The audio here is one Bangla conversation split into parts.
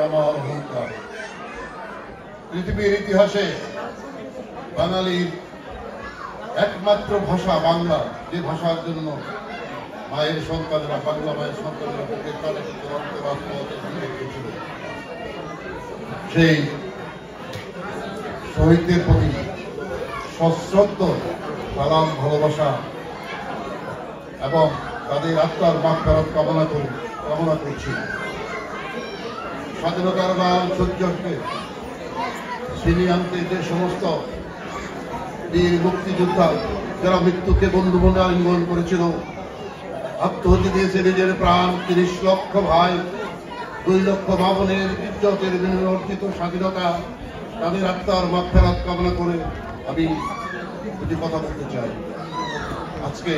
আমার অহংকার। পৃথিবীর ইতিহাসে বাঙালির একমাত্র ভাষা বাংলা, যে ভাষার জন্য মায়ের সন্তানেরা, বাংলা মায়ের সন্তানেরা সেই শহীদদের প্রতি সশ্রদ্ধ সালাম, ভালোবাসা এবং তাদের আত্মার মাগফিরাত কামনা করছি। স্বাধীনতার লাল সূর্যকে ছিনিয়ে আনতে যে সমস্ত বীর মুক্তিযোদ্ধা যারা মৃত্যুকে বন্ধু বলে আলিঙ্গন করেছিল, আত্মহতি দিয়েছে নিজের প্রাণ, ৩০ লক্ষ ভাই, ২ লক্ষ ভাবনের ইজ্জতের বিনিময়ে অর্জিত স্বাধীনতা, তাদের আত্মার মাগফিরাত কামনা করে আমি দুটি কথা বলতে চাই। আজকে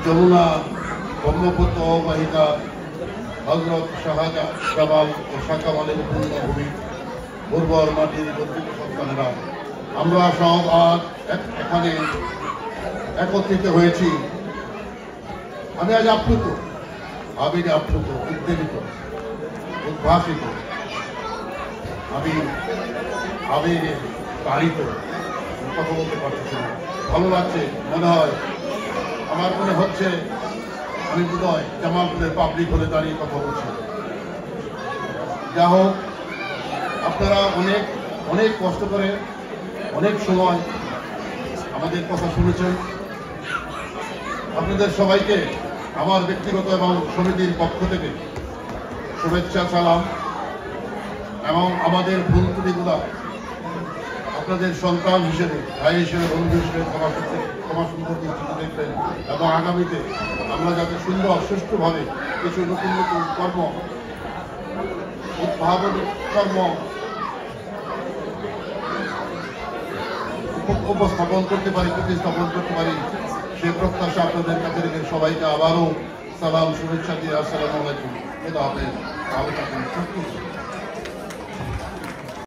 যমুনা ব্রহ্মপুত্র অববাহিকা হযরত শাহজালাল ও শাহ কামালের পূর্ণভূমি উর্বর মাটির গর্বিত সন্তানেরা আমরা সব আজ এখানে একত্রিত হয়েছি। আমি আজ আপ্লুত, আবেগে আপ্লুত, উদ্বেলিত, উদ্ভাসিত, আমি আবেগে তাড়িত, কথা বলতে পারছি না। ভালো লাগছে, মনে হয়, আমার মনে হচ্ছে আমি বোধহয় জামালপুরের পাবলিক হলে দাঁড়িয়ে কথা বলছি। যা হোক, আপনারা অনেক অনেক কষ্ট করে অনেক সময় আমাদের কথা শুনেছেন। আপনাদের সবাইকে আমার ব্যক্তিগত এবং সমিতির পক্ষ থেকে শুভেচ্ছা, সালাম এবং আমাদের ভুল ত্রুটিগুলো আপনাদের সন্তান হিসেবে, ভাই হিসেবে, বন্ধু হিসেবে ক্ষমা সুন্দর দৃষ্টিতে দেখবেন এবং আগামীতে আমরা যাতে সুন্দর সুষ্ঠুভাবে কিছু নতুন নতুন কর্ম, উদ্ভাবনী কর্ম উপস্থাপন করতে পারি, প্রতিস্থাপন করতে পারি, সে প্রত্যাশা আপনাদের কাছে রেখে সবাইকে আবারও সালাম, শুভেচ্ছা দিয়ে আসসালামু আলাইকুম। খোদা হাফেজ, ভালো থাকুন।